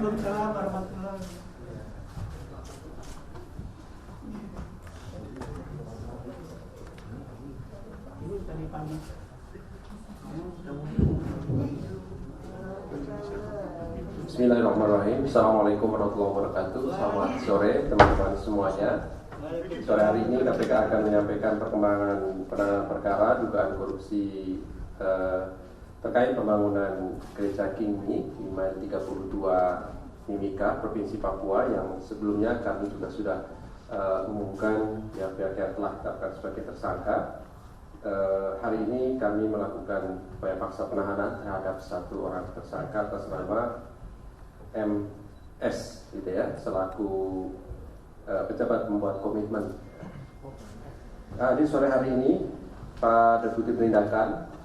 Waalaikumsalam warahmatullahi wabarakatuh. Bismillahirrahmanirrahim. Assalamualaikum warahmatullahi wabarakatuh. Selamat sore teman-teman semuanya. Sore hari ini KPK akan menyampaikan perkembangan penanganan perkara dugaan korupsi terkait pembangunan Gereja Kingmi di Mile 32 Mimika, Provinsi Papua, yang sebelumnya kami juga sudah umumkan pihak-pihak yang telah ditetapkan sebagai tersangka. Hari ini kami melakukan upaya paksa penahanan terhadap satu orang tersangka atas nama MS, gitu ya, selaku pejabat pembuat komitmen. Di sore hari ini Pak Deputi Penindakan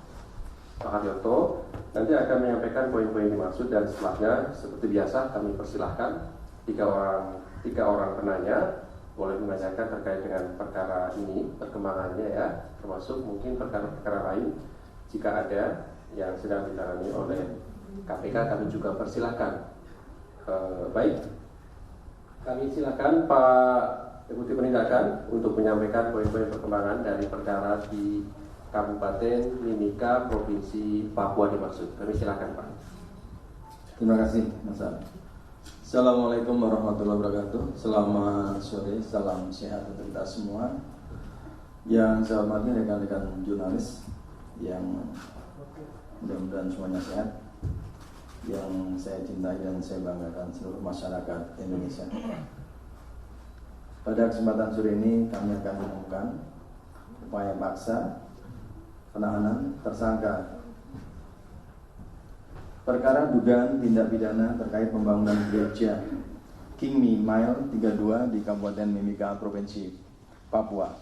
Pak Haryoto nanti akan menyampaikan poin-poin dimaksud, dan setelahnya seperti biasa kami persilahkan tiga orang penanya boleh menanyakan terkait dengan perkara ini, perkembangannya ya, termasuk mungkin perkara-perkara lain jika ada yang sedang ditangani oleh KPK, kami juga persilahkan. Baik, kami silakan Pak Deputi Penindakan untuk menyampaikan poin-poin perkembangan dari perkara di Kabupaten Mimika, Provinsi Papua dimaksud. Kami silakan Pak. Terima kasih Mas Al. Assalamualaikum warahmatullahi wabarakatuh. Selamat sore, salam sehat untuk kita semua. Yang saya hormati rekan-rekan jurnalis yang mudah-mudahan semuanya sehat, yang saya cintai dan saya banggakan seluruh masyarakat Indonesia. Pada kesempatan sore ini kami akan mengumumkan upaya paksa penahanan tersangka perkara dugaan tindak pidana terkait pembangunan gereja Kingmi Mile 32 di Kabupaten Mimika, Provinsi Papua.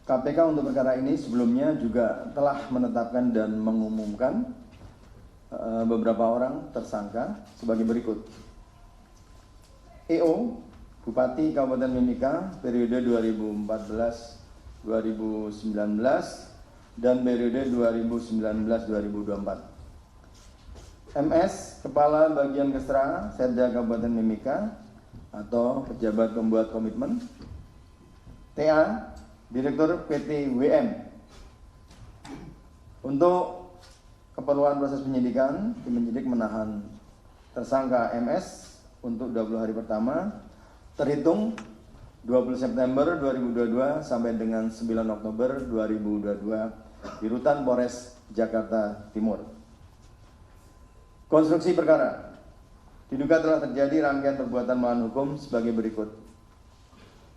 KPK untuk perkara ini sebelumnya juga telah menetapkan dan mengumumkan beberapa orang tersangka sebagai berikut. EO, Bupati Kabupaten Mimika periode 2014-2019 dan periode 2019-2024. MS, Kepala Bagian Kesra Setda Kabupaten Mimika atau pejabat pembuat komitmen. TA, Direktur PT WM. Untuk keperluan proses penyidikan, tim penyidik menahan tersangka MS untuk 20 hari pertama terhitung 20 September 2022 sampai dengan 9 Oktober 2022 di Rutan Polres Jakarta Timur. Konstruksi perkara. Diduga telah terjadi rangkaian perbuatan melawan hukum sebagai berikut.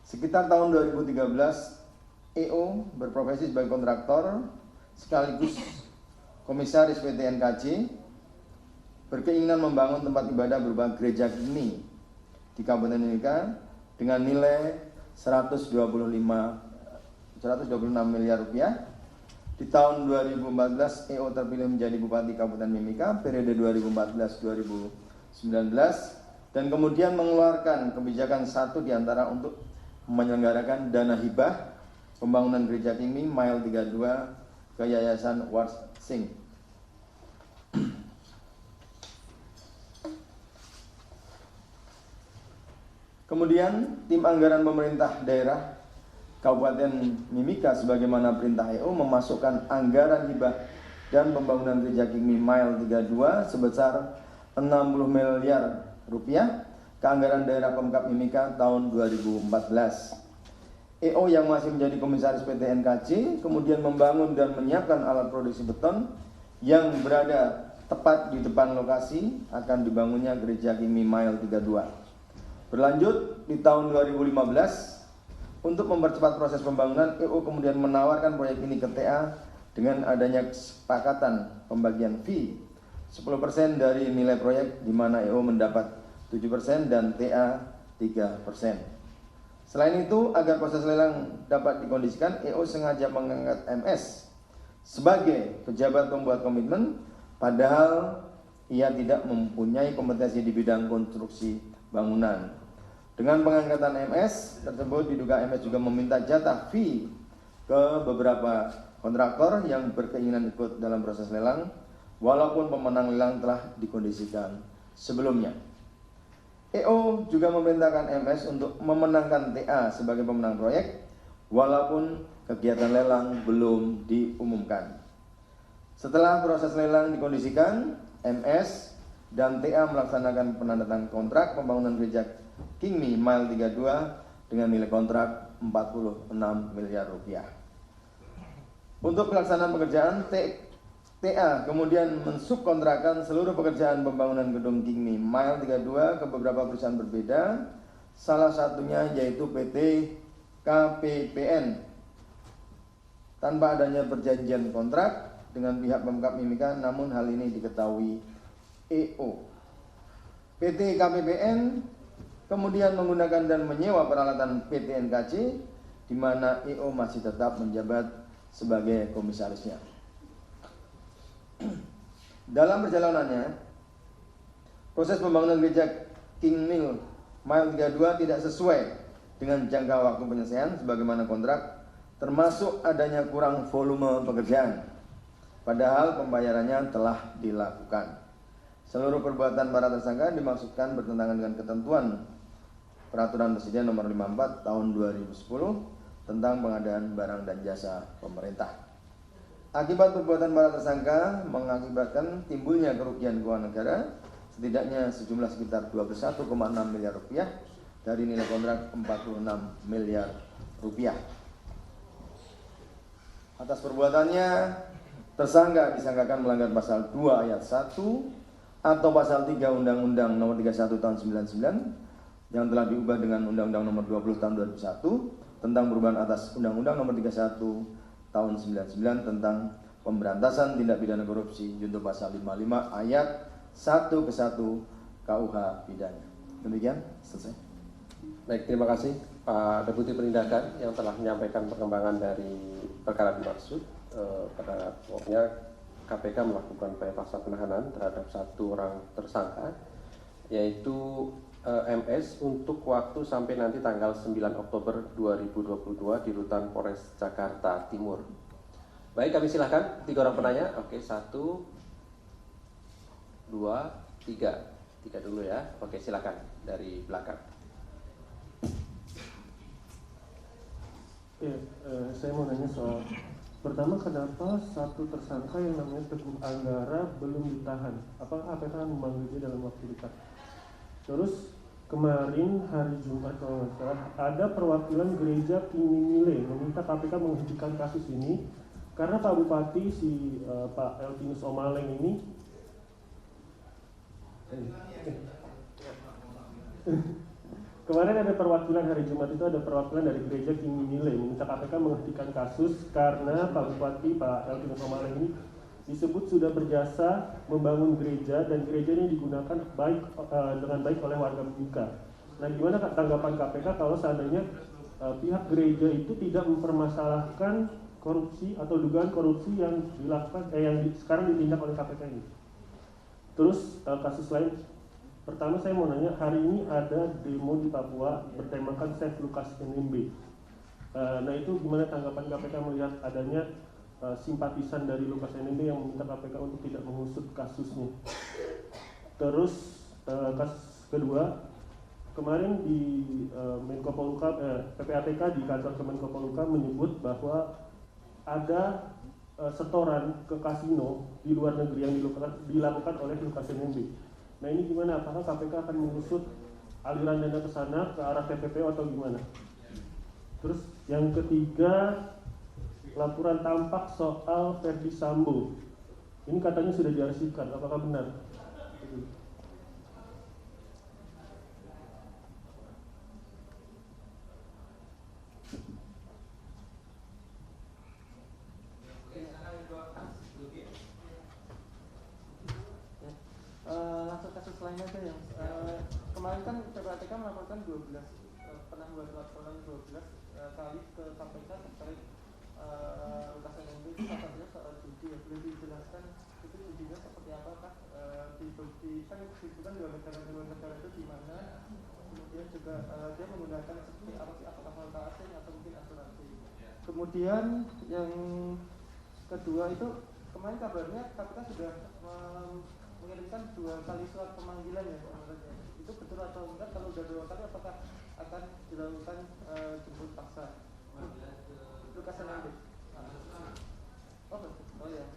Sekitar tahun 2013, EO berprofesi sebagai kontraktor sekaligus komisaris PT NKJ berkeinginan membangun tempat ibadah berupa gereja Kingmi di Kabupaten Mimika dengan nilai 126 miliar rupiah. Di tahun 2014 EO terpilih menjadi Bupati Kabupaten Mimika periode 2014-2019 dan kemudian mengeluarkan kebijakan satu diantara untuk menyelenggarakan dana hibah pembangunan gereja Kingmi Mile 32 ke Yayasan Warsing. Kemudian tim anggaran pemerintah daerah Kabupaten Mimika sebagaimana perintah EO memasukkan anggaran hibah dan pembangunan gereja Kingmi Mile 32 sebesar 60 miliar rupiah ke anggaran daerah Pemkab Mimika tahun 2014. EO yang masih menjadi komisaris PT NKJ kemudian membangun dan menyiapkan alat produksi beton yang berada tepat di depan lokasi akan dibangunnya gereja Kingmi Mile 32. Berlanjut di tahun 2015, untuk mempercepat proses pembangunan, EO kemudian menawarkan proyek ini ke TA dengan adanya kesepakatan pembagian fee 10% dari nilai proyek, di mana EO mendapat 7% dan TA 3%. Selain itu, agar proses lelang dapat dikondisikan, EO sengaja mengangkat MS sebagai pejabat pembuat komitmen, padahal ia tidak mempunyai kompetensi di bidang konstruksi bangunan. Dengan pengangkatan MS tersebut diduga MS juga meminta jatah fee ke beberapa kontraktor yang berkeinginan ikut dalam proses lelang walaupun pemenang lelang telah dikondisikan sebelumnya. EO juga memerintahkan MS untuk memenangkan TA sebagai pemenang proyek walaupun kegiatan lelang belum diumumkan. Setelah proses lelang dikondisikan, MS dan TA melaksanakan penandatangan kontrak pembangunan gereja Kingmi Mile 32 dengan nilai kontrak 46 miliar rupiah. Untuk pelaksanaan pekerjaan, TA kemudian mensubkontrakkan seluruh pekerjaan pembangunan gedung Kingmi Mile 32 ke beberapa perusahaan berbeda, salah satunya yaitu PT KPPN. Tanpa adanya perjanjian kontrak dengan pihak Pemkab Mimika, namun hal ini diketahui EO. PT KPPN kemudian menggunakan dan menyewa peralatan PT NKC, di mana EO masih tetap menjabat sebagai komisarisnya. Dalam perjalanannya, proses pembangunan gereja Kingmi Mile 32 tidak sesuai dengan jangka waktu penyelesaian sebagaimana kontrak, termasuk adanya kurang volume pekerjaan, padahal pembayarannya telah dilakukan. Seluruh perbuatan para tersangka dimaksudkan bertentangan dengan ketentuan Peraturan Presiden Nomor 54 Tahun 2010 tentang pengadaan barang dan jasa pemerintah. Akibat perbuatan para tersangka mengakibatkan timbulnya kerugian keuangan negara setidaknya sejumlah sekitar 21,6 miliar rupiah dari nilai kontrak 46 miliar rupiah. Atas perbuatannya, tersangka disangkakan melanggar pasal 2 ayat 1 atau pasal 3 Undang-Undang Nomor 31 Tahun 99 yang telah diubah dengan Undang-Undang Nomor 20 Tahun 2001 tentang perubahan atas Undang-Undang Nomor 31 Tahun 99 tentang pemberantasan tindak pidana korupsi junto pasal 55 ayat 1 ke 1 KUH pidana. Demikian, selesai. Baik, terima kasih Pak Deputi Penindakan yang telah menyampaikan perkembangan dari perkara dimaksud. Pada pokoknya KPK melakukan upaya paksa penahanan terhadap satu orang tersangka, yaitu MS untuk waktu sampai nanti tanggal 9 Oktober 2022 di Rutan Polres Jakarta Timur. Baik, kami silahkan 3 orang penanya. Oke, 1, 2, 3. 3 dulu ya. Oke, silakan dari belakang. Ya, saya mau nanya soal pertama, kenapa satu tersangka yang namanya Teguh Anggara belum ditahan? Apakah APK memanggil dia dalam waktu dekat? Terus kemarin hari Jumat kalau nggak salah ada perwakilan gereja Kingmi Mile meminta KPK menghentikan kasus ini karena Pak Bupati Pak Elvinus Omaleng ini kemarin ada perwakilan hari Jumat itu ada perwakilan dari gereja Kingmi Mile meminta KPK menghentikan kasus karena Pak Bupati Pak Elvinus Omaleng ini disebut sudah berjasa membangun gereja dan gereja ini digunakan dengan baik oleh warga Mimika. Nah, gimana tanggapan KPK kalau seandainya pihak gereja itu tidak mempermasalahkan korupsi atau dugaan korupsi yang dilakukan yang sekarang ditindak oleh KPK ini? Terus kasus lain, pertama saya mau nanya, hari ini ada demo di Papua bertemakan Save Lukas NMB. Nah, itu gimana tanggapan KPK melihat adanya simpatisan dari Lukas NMB yang meminta KPK untuk tidak mengusut kasusnya? Terus kasus kedua, kemarin di Menko Polhukam, PPATK di kantor Kemenko Polhukam menyebut bahwa ada setoran ke kasino di luar negeri yang dilakukan oleh Lukas NMB. Nah, ini gimana? Apakah KPK akan mengusut aliran dana ke sana ke arah TPPO atau gimana? Terus yang ketiga, laporan tampak soal Ferdi Sambo. Ini katanya sudah diarsipkan, apakah benar? Langsung kasus lain aja yang kemarin kan PPATK melaporkan 12 pernah membuat laporan 12 kali ke KPK terkait Lukas NMB itu salah satunya soal judi. Ya, boleh dijelaskan itu judinya seperti apa, Kak? Kan disebutkan dua negara itu di mana, kemudian juga dia menggunakan seperti apa sih, apakah valuta asing atau mungkin asuransi. Kemudian yang kedua itu kemarin kabarnya KPK sudah mengirimkan 2 kali surat pemanggilan ya Pak. Itu betul atau enggak? Kalau sudah 2 kali apakah akan dilakukan jemput paksa? Lukas NMB. Oh betul. Oh ya.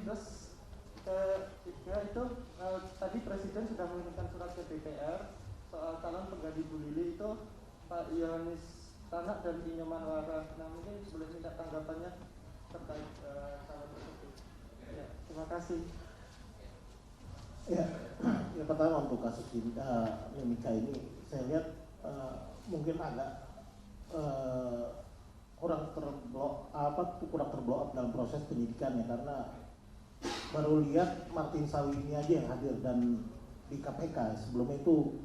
Terus ketiga itu tadi Presiden sudah mengirimkan surat ke DPR soal calon pengganti Bu Lili itu Pak Yohanes Tanak dan Inyoman Wara. Nah mungkin boleh minta tanggapannya terkait calon tersebut. Ya, terima kasih. Ya, yang pertama untuk kasus ini, Mimika ini saya lihat mungkin agak kurang terblok up dalam proses penyidikannya, karena baru lihat Martin Sawi ini aja yang hadir dan di KPK. Sebelumnya itu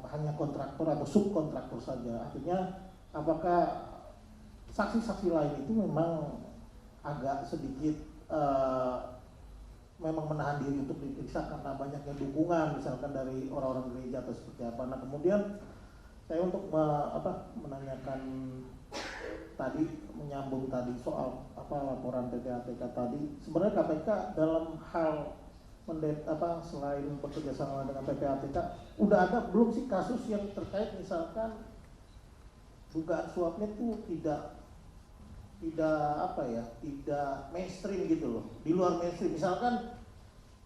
hanya kontraktor atau subkontraktor saja. Artinya apakah saksi-saksi lain itu memang agak sedikit memang menahan diri untuk diperiksa karena banyaknya dukungan misalkan dari orang-orang gereja atau seperti apa. Nah kemudian saya untuk menanyakan tadi, menyambung tadi soal laporan PPATK tadi, sebenarnya KPK dalam hal selain bekerja sama dengan PPATK udah ada belum sih kasus yang terkait misalkan dugaan suapnya tuh tidak mainstream gitu loh, di luar mainstream. Misalkan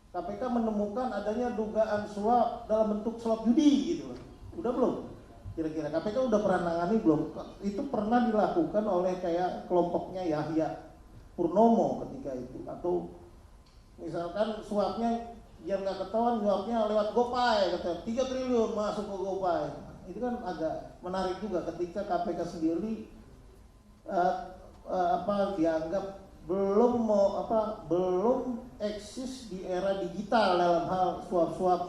KPK menemukan adanya dugaan suap dalam bentuk suap judi gitu loh, udah belum? Kira-kira KPK udah pernah nangani belum? Itu pernah dilakukan oleh kayak kelompoknya Yahya Purnomo ketika itu, atau misalkan suapnya yang nggak ketahuan, suapnya lewat GoPay, kata 3 triliun masuk ke GoPay. Itu kan agak menarik juga ketika KPK sendiri dianggap belum eksis di era digital dalam hal suap-suap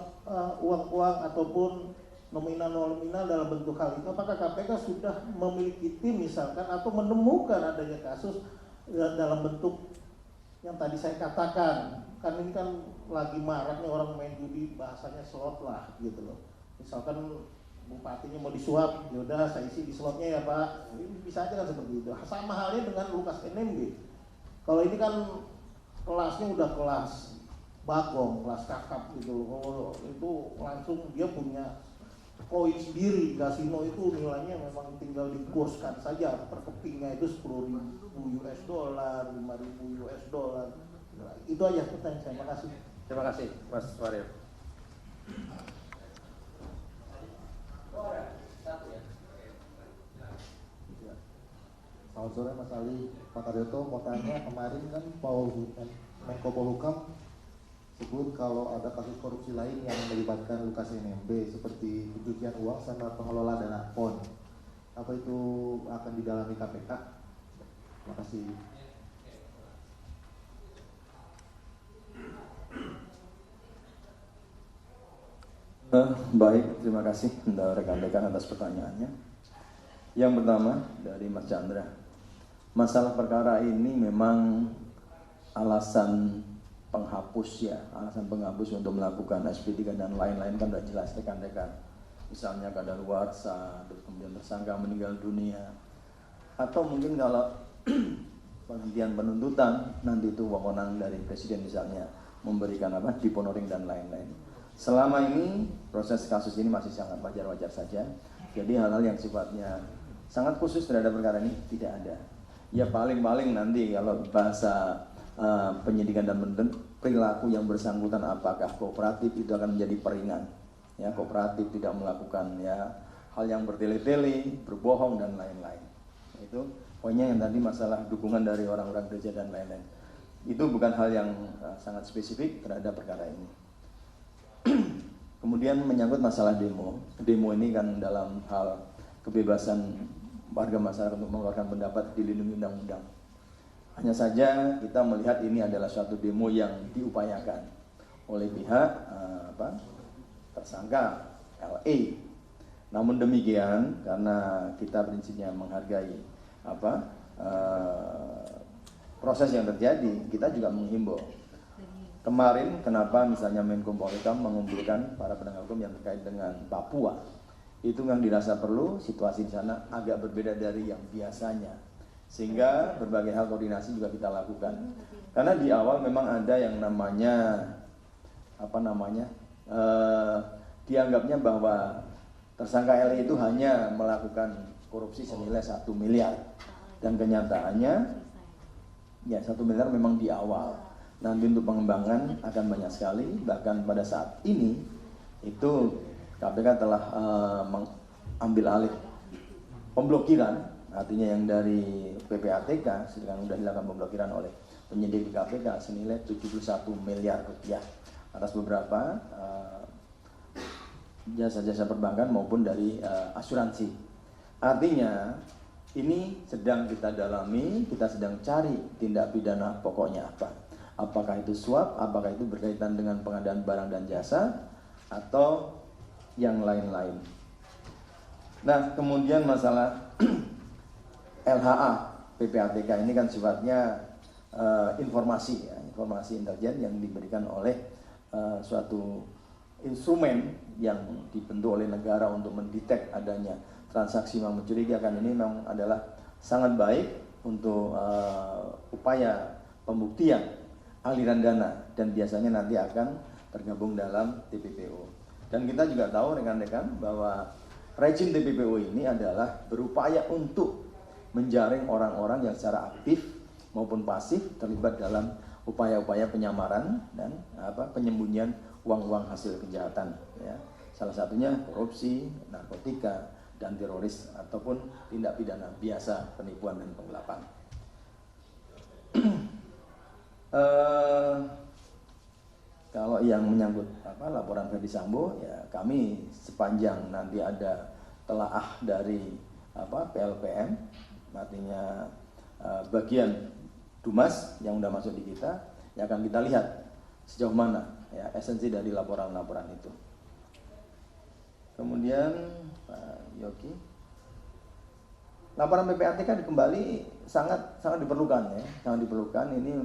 uang-uang ataupun nominal-nominal dalam bentuk hal itu. Apakah KPK sudah memiliki tim misalkan atau menemukan adanya kasus dalam bentuk yang tadi saya katakan? Kan ini kan lagi marak nih orang main judi, bahasanya slot lah gitu loh. Misalkan bupatinya mau disuap, yaudah saya isi di slotnya ya Pak. Ini bisa aja kan seperti itu. Sama halnya dengan Lukas NMB. Kalau ini kan kelasnya udah kelas bagong, kelas kakap gitu. Kalau itu langsung dia punya koin sendiri. Kasino itu nilainya memang tinggal dikurskan saja. Per kepingnya itu 10.000 US dollar, 5.000 US dollar. Nah, itu aja pertanyaan saya. Makasih. Terima kasih Mas Waril. Selamat sore Mas Ali, Pak Karyoto. Mau tanya, kemarin kan Menko Polhukam sebut kalau ada kasus korupsi lain yang melibatkan Lukas NMB seperti pencucian uang sama pengelola dana PON. Apa itu akan didalami KPK? Terima kasih. Baik, terima kasih rekan-rekan atas pertanyaannya. Yang pertama dari Mas Chandra, masalah perkara ini memang alasan penghapus untuk melakukan SP3 dan lain-lain kan sudah jelas rekan-rekan. Misalnya kadaluarsa, terus kemudian tersangka meninggal dunia, atau mungkin kalau penghentian penuntutan nanti itu wewenang dari presiden misalnya memberikan deponoring dan lain-lain. Selama ini proses kasus ini masih sangat wajar-wajar saja. Jadi hal-hal yang sifatnya sangat khusus terhadap perkara ini tidak ada. Ya paling-paling nanti kalau bahasa penyidikan dan perilaku yang bersangkutan apakah kooperatif itu akan menjadi peringan. Ya kooperatif tidak melakukan hal yang bertele-tele, berbohong dan lain-lain. Itu poinnya yang tadi masalah dukungan dari orang-orang gereja dan lain-lain. Itu bukan hal yang sangat spesifik terhadap perkara ini. Kemudian menyangkut masalah demo. Demo ini kan dalam hal kebebasan warga masyarakat untuk mengeluarkan pendapat dilindungi undang-undang. Hanya saja kita melihat ini adalah suatu demo yang diupayakan oleh pihak tersangka LE. Namun demikian karena kita prinsipnya menghargai proses yang terjadi, kita juga menghimbau. Kemarin kenapa misalnya Menko Polhukam mengumpulkan para penegak hukum yang terkait dengan Papua, itu yang dirasa perlu situasi di sana agak berbeda dari yang biasanya. Sehingga berbagai hal koordinasi juga kita lakukan. Karena di awal memang ada yang namanya dianggapnya bahwa tersangka LE itu hanya melakukan korupsi senilai 1 miliar, dan kenyataannya ya 1 miliar memang di awal. Nanti untuk pengembangan akan banyak sekali. Bahkan pada saat ini itu KPK telah mengambil alih pemblokiran, artinya yang dari PPATK sedang sudah dilakukan pemblokiran oleh penyidik di KPK senilai 71 miliar rupiah atas beberapa jasa-jasa perbankan maupun dari asuransi. Artinya ini sedang kita dalami, kita sedang cari tindak pidana pokoknya apa. Apakah itu suap, apakah itu berkaitan dengan pengadaan barang dan jasa, atau yang lain-lain. Nah, kemudian masalah LHA PPATK ini kan sifatnya informasi, ya, informasi intelijen yang diberikan oleh suatu instrumen yang dibentuk oleh negara untuk mendetek adanya transaksi yang mencurigakan. Ini memang adalah sangat baik untuk upaya pembuktian aliran dana, dan biasanya nanti akan tergabung dalam TPPO. Dan kita juga tahu rekan-rekan bahwa rejim TPPO ini adalah berupaya untuk menjaring orang-orang yang secara aktif maupun pasif terlibat dalam upaya-upaya penyamaran dan penyembunyian uang-uang hasil kejahatan, ya. Salah satunya korupsi, narkotika, dan teroris ataupun tindak pidana biasa penipuan dan penggelapan. Kalau yang menyangkut laporan Ferdy Sambo, ya kami sepanjang nanti ada telaah dari PLPM, artinya bagian Dumas yang sudah masuk di kita, ya akan kita lihat sejauh mana ya esensi dari laporan-laporan itu. Kemudian Pak Yogi, laporan PPATK kembali sangat diperlukan, ya, sangat diperlukan ini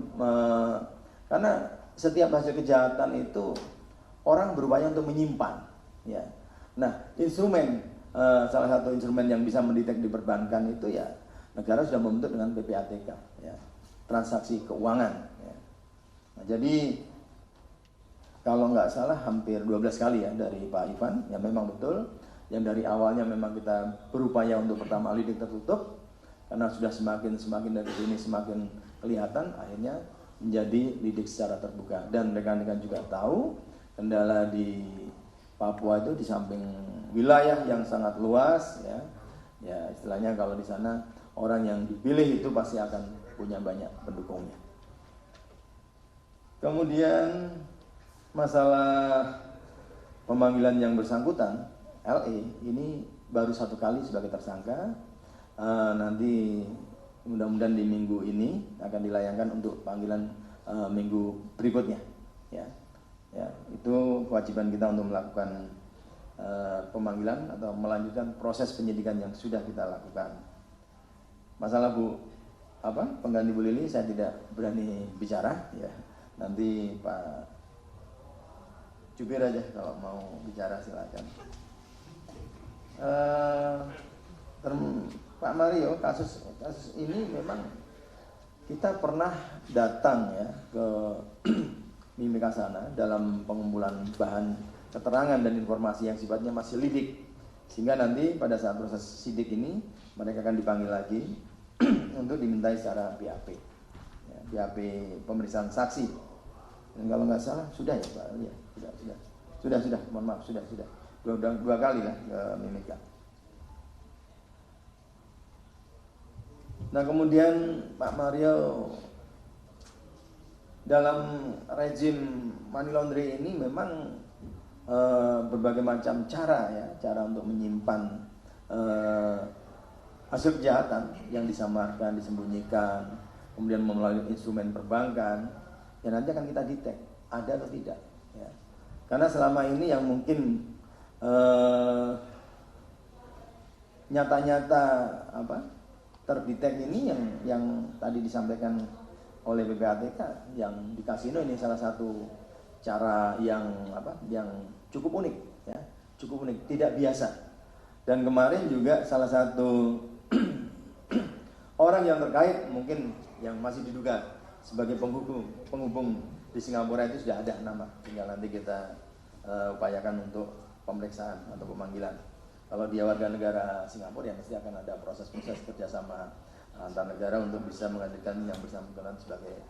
karena setiap hasil kejahatan itu orang berupaya untuk menyimpan, ya. Nah, instrumen salah satu instrumen yang bisa mendetek di perbankan itu ya negara sudah membentuk dengan PPATK, ya, transaksi keuangan, ya. Nah, jadi kalau nggak salah hampir 12 kali ya dari Pak Ivan, ya memang betul. Yang dari awalnya memang kita berupaya untuk pertama lidik tertutup, karena sudah semakin dari sini semakin kelihatan, akhirnya menjadi lidik secara terbuka. Dan rekan-rekan juga tahu kendala di Papua itu di samping wilayah yang sangat luas, ya istilahnya kalau di sana orang yang dipilih itu pasti akan punya banyak pendukungnya. Kemudian masalah pemanggilan yang bersangkutan LE ini baru 1 kali sebagai tersangka. Nanti mudah-mudahan di minggu ini akan dilayangkan untuk panggilan minggu berikutnya, ya itu kewajiban kita untuk melakukan pemanggilan atau melanjutkan proses penyidikan yang sudah kita lakukan. Masalah pengganti Bu Lili saya tidak berani bicara, ya nanti Pak Jubir aja kalau mau bicara silakan. Pak Mario, kasus ini memang kita pernah datang ya ke Mimika sana dalam pengumpulan bahan keterangan dan informasi yang sifatnya masih lidik, sehingga nanti pada saat proses sidik ini mereka akan dipanggil lagi untuk dimintai secara BAP, ya, BAP pemeriksaan saksi. Dan kalau nggak salah sudah ya Pak, ya, sudah, mohon maaf sudah dua kali lah ke Mimika. Nah kemudian Pak Mario, dalam rejim money laundry ini memang berbagai macam cara untuk menyimpan hasil kejahatan yang disamarkan, disembunyikan, kemudian melalui instrumen perbankan, ya nanti akan kita detek ada atau tidak, ya. Karena selama ini yang mungkin nyata-nyata terdetek ini yang tadi disampaikan oleh PPATK yang di kasino ini salah satu cara yang cukup unik, ya, cukup unik, tidak biasa. Dan kemarin juga salah satu orang orang yang terkait mungkin yang masih diduga sebagai penghubung di Singapura itu sudah ada nama, tinggal nanti kita upayakan untuk pemeriksaan atau pemanggilan. Kalau dia warga negara Singapura ya mesti akan ada proses-proses kerjasama antar negara untuk bisa menghadirkan yang bersangkutan sebagai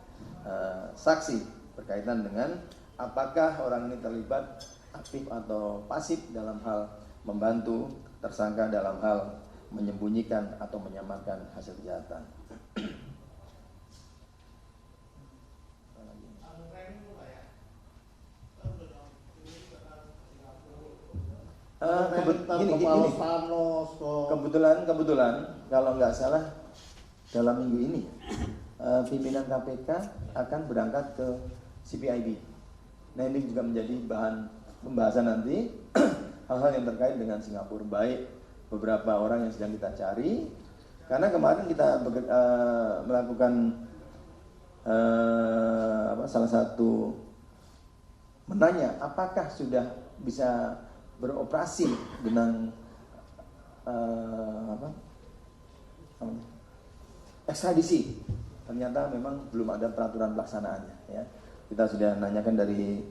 saksi berkaitan dengan apakah orang ini terlibat aktif atau pasif dalam hal membantu tersangka dalam hal menyembunyikan atau menyamarkan hasil kejahatan. Kebetulan kalau nggak salah dalam minggu ini pimpinan KPK akan berangkat ke CPIB. Nah ini juga menjadi bahan pembahasan nanti hal-hal yang terkait dengan Singapura, baik beberapa orang yang sedang kita cari, karena kemarin kita melakukan salah satu menanya apakah sudah bisa beroperasi dengan ekstradisi. Ternyata memang belum ada peraturan pelaksanaannya ya. Kita sudah nanyakan dari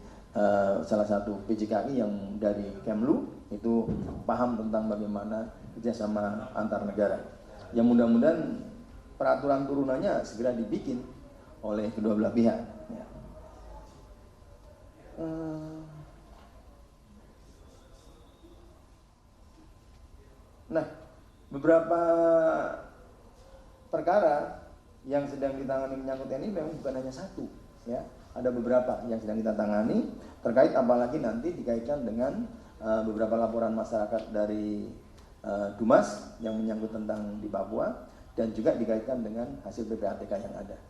salah satu PJKI yang dari Kemlu itu paham tentang bagaimana kerjasama antar negara. Yang mudah-mudahan peraturan turunannya segera dibikin oleh kedua belah pihak ya. Nah, beberapa perkara yang sedang ditangani menyangkut ini memang bukan hanya satu, ya. Ada beberapa yang sedang kita tangani terkait, apalagi nanti dikaitkan dengan beberapa laporan masyarakat dari Dumas yang menyangkut tentang di Papua dan juga dikaitkan dengan hasil PPATK yang ada.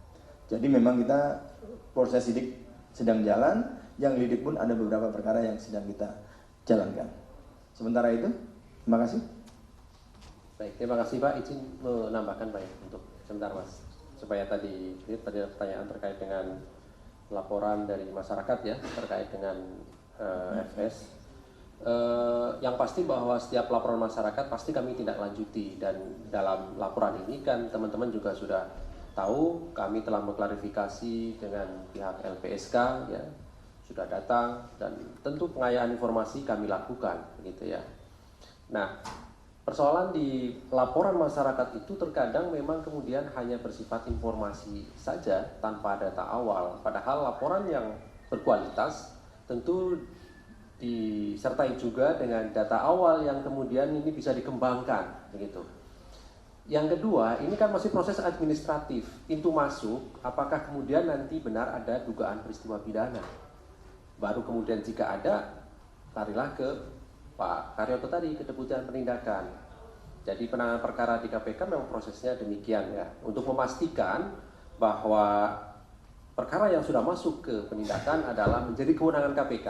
Jadi memang kita proses sidik sedang jalan, yang lidik pun ada beberapa perkara yang sedang kita jalankan. Sementara itu, terima kasih. Baik, terima kasih Pak. Izin menambahkan Pak untuk sebentar Mas, supaya tadi ada pertanyaan terkait dengan laporan dari masyarakat ya terkait dengan FS. Yang pasti bahwa setiap laporan masyarakat pasti kami tindak lanjuti, dan dalam laporan ini kan teman-teman juga sudah tahu kami telah mengklarifikasi dengan pihak LPSK ya, sudah datang, dan tentu pengayaan informasi kami lakukan begitu ya. Nah, persoalan di laporan masyarakat itu terkadang memang kemudian hanya bersifat informasi saja tanpa data awal. Padahal laporan yang berkualitas tentu disertai juga dengan data awal yang kemudian ini bisa dikembangkan begitu. Yang kedua, ini kan masih proses administratif, pintu masuk, apakah kemudian nanti benar ada dugaan peristiwa pidana. Baru kemudian jika ada, larilah ke Pak Karyoto tadi, ke Deputian Penindakan. Jadi penanganan perkara di KPK memang prosesnya demikian ya, untuk memastikan bahwa perkara yang sudah masuk ke penindakan adalah menjadi kewenangan KPK,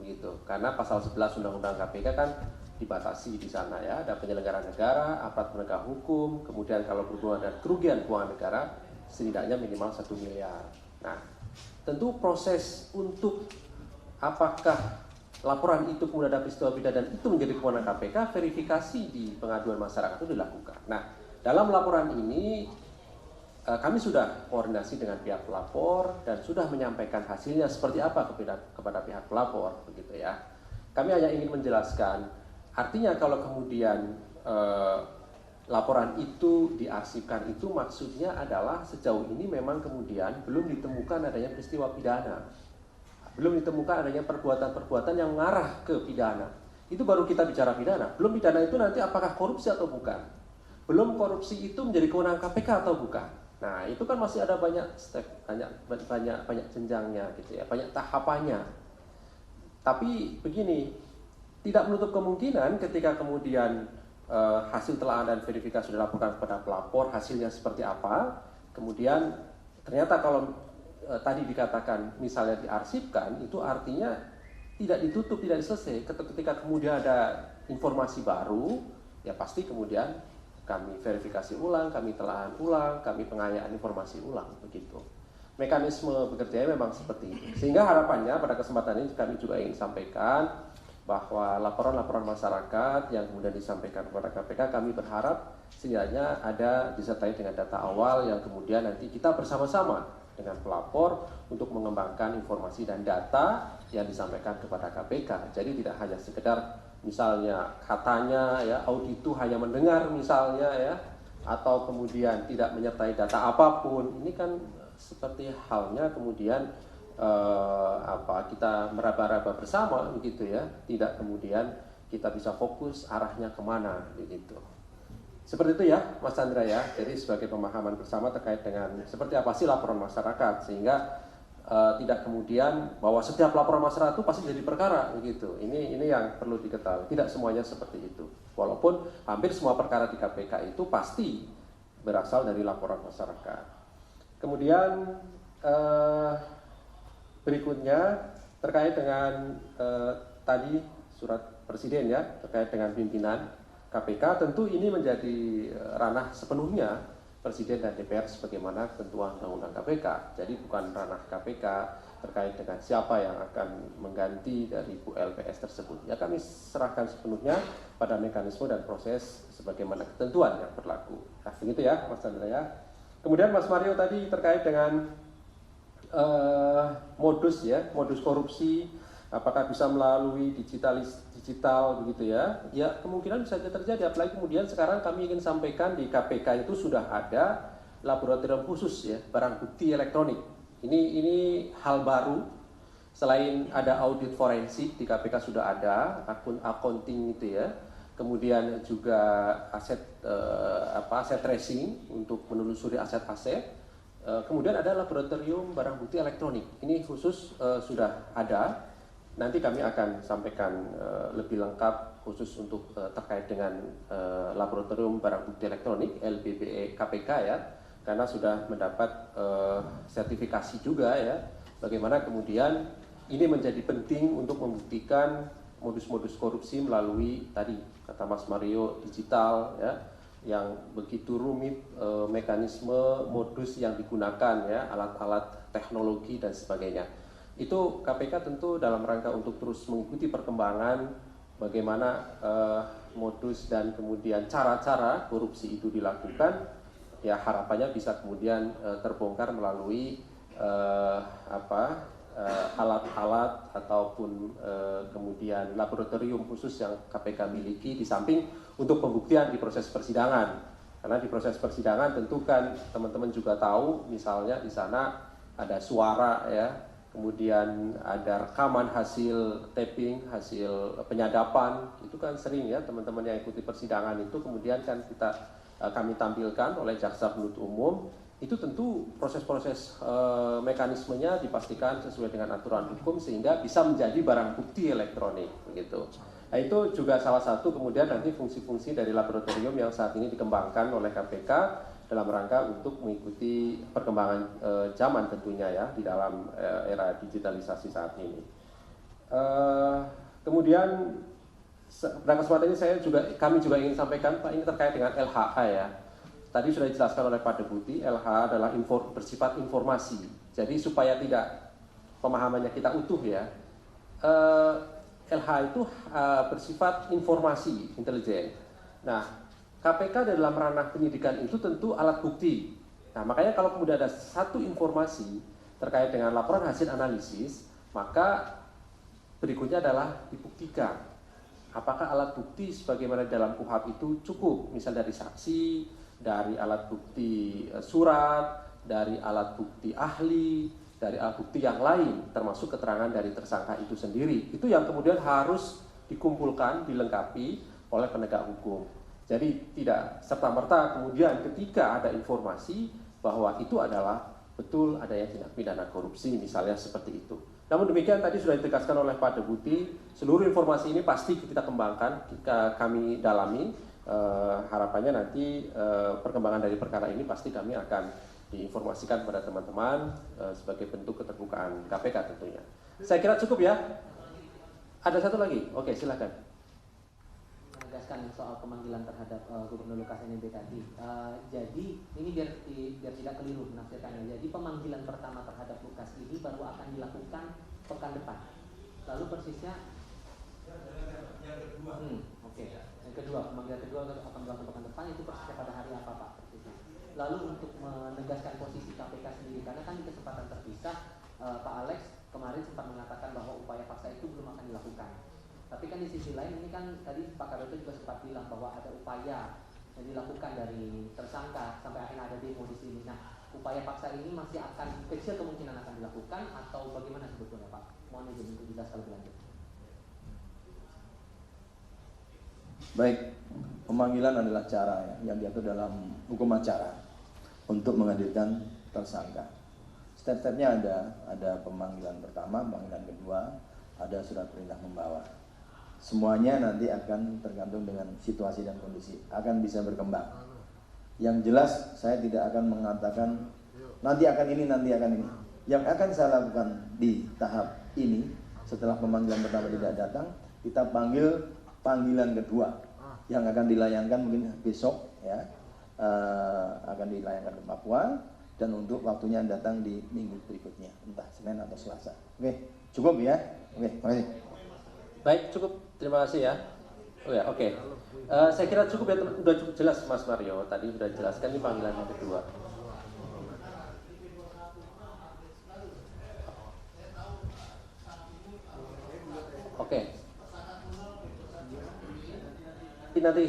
begitu. Karena pasal 11 Undang-Undang KPK kan dibatasi di sana ya, ada penyelenggara negara, aparat penegak hukum, kemudian kalau berhubungan dengan kerugian keuangan negara setidaknya minimal 1 miliar. Nah, tentu proses untuk apakah laporan itu kemudian ada peristiwa pidana dan itu menjadi kewenangan KPK, verifikasi di pengaduan masyarakat itu dilakukan. Nah, dalam laporan ini kami sudah koordinasi dengan pihak pelapor dan sudah menyampaikan hasilnya seperti apa kepada pihak pelapor, begitu ya. Kami hanya ingin menjelaskan, artinya kalau kemudian laporan itu diarsipkan itu maksudnya adalah sejauh ini memang kemudian belum ditemukan adanya peristiwa pidana. Belum ditemukan adanya perbuatan-perbuatan yang mengarah ke pidana. Itu baru kita bicara pidana. Belum pidana itu nanti apakah korupsi atau bukan. Belum korupsi itu menjadi kewenangan KPK atau bukan. Nah, itu kan masih ada banyak step, banyak jenjangnya gitu ya, banyak tahapannya. Tapi begini, tidak menutup kemungkinan ketika kemudian hasil telah dan verifikasi sudah dilakukan kepada pelapor, hasilnya seperti apa, kemudian ternyata kalau tadi dikatakan misalnya diarsipkan, itu artinya tidak ditutup, tidak diselesai. Ketika kemudian ada informasi baru, ya pasti kemudian kami verifikasi ulang, kami telaah ulang, kami pengayaan informasi ulang, begitu. Mekanisme bekerjanya memang seperti itu. Sehingga harapannya pada kesempatan ini kami juga ingin sampaikan bahwa laporan-laporan masyarakat yang kemudian disampaikan kepada KPK, kami berharap setidaknya ada disertai dengan data awal yang kemudian nanti kita bersama-sama dengan pelapor untuk mengembangkan informasi dan data yang disampaikan kepada KPK. Jadi tidak hanya sekedar misalnya katanya ya audit itu hanya mendengar misalnya ya, atau kemudian tidak menyertai data apapun. Ini kan seperti halnya kemudian kita meraba-raba bersama begitu ya, tidak kemudian kita bisa fokus arahnya kemana begitu. Seperti itu ya Mas Chandra ya. Jadi sebagai pemahaman bersama terkait dengan seperti apa sih laporan masyarakat, sehingga tidak kemudian bahwa setiap laporan masyarakat itu pasti jadi perkara begitu. Ini yang perlu diketahui. Tidak semuanya seperti itu. Walaupun hampir semua perkara di KPK itu pasti berasal dari laporan masyarakat. Kemudian berikutnya terkait dengan tadi surat presiden ya, terkait dengan pimpinan KPK, tentu ini menjadi ranah sepenuhnya Presiden dan DPR sebagaimana ketentuan Undang-Undang KPK. Jadi bukan ranah KPK terkait dengan siapa yang akan mengganti dari Bu LPS tersebut. Ya kami serahkan sepenuhnya pada mekanisme dan proses sebagaimana ketentuan yang berlaku. Nah begitu ya Mas Chandra ya. Kemudian Mas Mario tadi terkait dengan modus korupsi, apakah bisa melalui digital begitu ya? Ya kemungkinan bisa terjadi. Apalagi kemudian sekarang kami ingin sampaikan di KPK itu sudah ada laboratorium khusus ya, barang bukti elektronik. Ini hal baru. Selain ada audit forensik di KPK sudah ada akun accounting itu ya. Kemudian juga aset tracing untuk menelusuri aset-aset. Kemudian ada laboratorium barang bukti elektronik. Ini khusus sudah ada. Nanti kami akan sampaikan lebih lengkap khusus untuk terkait dengan laboratorium barang bukti elektronik LBBE KPK ya, karena sudah mendapat sertifikasi juga ya. Bagaimana kemudian ini menjadi penting untuk membuktikan modus-modus korupsi melalui tadi kata Mas Mario digital ya, yang begitu rumit mekanisme modus yang digunakan ya, alat-alat teknologi dan sebagainya. Itu KPK tentu dalam rangka untuk terus mengikuti perkembangan bagaimana modus dan kemudian cara-cara korupsi itu dilakukan, ya harapannya bisa kemudian terbongkar melalui alat-alat ataupun kemudian laboratorium khusus yang KPK miliki, di samping untuk pembuktian di proses persidangan. Karena di proses persidangan tentu kan teman-teman juga tahu, misalnya di sana ada suara ya, kemudian ada rekaman hasil tapping, hasil penyadapan, itu kan sering ya teman-teman yang ikuti persidangan itu kemudian kan kami tampilkan oleh jaksa penuntut umum. Itu tentu proses-proses mekanismenya dipastikan sesuai dengan aturan hukum sehingga bisa menjadi barang bukti elektronik begitu. Nah, itu juga salah satu kemudian nanti fungsi-fungsi dari laboratorium yang saat ini dikembangkan oleh KPK dalam rangka untuk mengikuti perkembangan zaman tentunya ya di dalam era digitalisasi saat ini. Kemudian pada kesempatan ini kami juga ingin sampaikan Pak, ini terkait dengan LHA ya. Tadi sudah dijelaskan oleh Pak Deputi, LHA adalah bersifat informasi. Jadi supaya tidak pemahamannya kita utuh ya, LHA itu bersifat informasi intelijen. Nah, KPK dalam ranah penyidikan itu tentu alat bukti. Nah, makanya kalau kemudian ada satu informasi terkait dengan laporan hasil analisis, maka berikutnya adalah dibuktikan. Apakah alat bukti sebagaimana dalam KUHP itu cukup, misal dari saksi, dari alat bukti surat, dari alat bukti ahli, dari alat bukti yang lain, termasuk keterangan dari tersangka itu sendiri. Itu yang kemudian harus dikumpulkan, dilengkapi oleh penegak hukum. Jadi tidak serta-merta kemudian ketika ada informasi bahwa itu adalah betul adanya tindak pidana korupsi, misalnya seperti itu. Namun demikian tadi sudah ditegaskan oleh Pak Deputi, seluruh informasi ini pasti kita kembangkan, kami dalami. Harapannya nanti perkembangan dari perkara ini pasti kami akan diinformasikan kepada teman-teman sebagai bentuk keterbukaan KPK tentunya. Saya kira cukup ya. Ada satu lagi? Oke, silakan. Menegaskan soal pemanggilan terhadap Gubernur Lukas NMB tadi. Jadi ini biar tidak keliru menafsirkannya. Jadi pemanggilan pertama terhadap Lukas ini baru akan dilakukan pekan depan. Lalu persisnya Oke. Yang kedua, pemanggilan kedua akan berlangsung pekan depan, itu persisnya pada hari apa Pak? Lalu untuk menegaskan posisi KPK sendiri, karena kan di kesempatan terpisah Pak Alex kemarin sempat mengatakan bahwa upaya paksa itu belum akan dilakukan. Tapi kan di sisi lain ini kan tadi Pak Karoto juga sempat bilang bahwa ada upaya yang dilakukan dari tersangka sampai akhirnya ada demo di sini. Nah, upaya paksa ini masih akan kecil kemungkinan akan dilakukan atau bagaimana sebetulnya Pak? Mohon izin untuk dijelaskan lebih lanjut. Baik, pemanggilan adalah cara yang diatur dalam hukum acara untuk menghadirkan tersangka. Step-stepnya ada pemanggilan pertama, pemanggilan kedua, ada surat perintah membawa. Semuanya nanti akan tergantung dengan situasi dan kondisi, akan bisa berkembang. Yang jelas saya tidak akan mengatakan nanti akan ini, nanti akan ini. Yang akan saya lakukan di tahap ini, setelah pemanggilan pertama tidak datang, kita panggil panggilan kedua yang akan dilayangkan mungkin besok ya, akan dilayangkan ke Papua, dan untuk waktunya datang di minggu berikutnya, entah Senin atau Selasa. Oke, cukup ya. Oke, terima kasih. Baik, cukup. Terima kasih ya. Oh ya, oke. Saya kira cukup ya, sudah cukup jelas Mas Mario. Tadi sudah jelaskan ini panggilan yang kedua. Oke. Nanti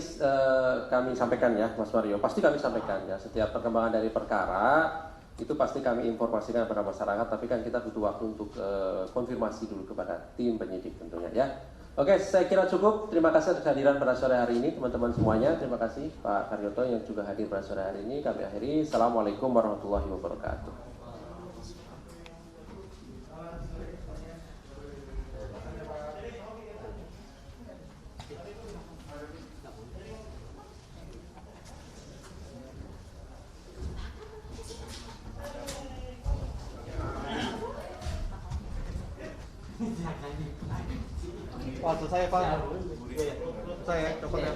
kami sampaikan ya Mas Mario. Pasti kami sampaikan ya. Setiap perkembangan dari perkara itu pasti kami informasikan kepada masyarakat, tapi kan kita butuh waktu untuk konfirmasi dulu kepada tim penyidik tentunya ya. Oke, saya kira cukup. Terima kasih atas kehadiran pada sore hari ini teman-teman semuanya. Terima kasih Pak Karyoto yang juga hadir pada sore hari ini. Kami akhiri. Assalamualaikum warahmatullahi wabarakatuh. Waktu saya Pak. Saya copot ya.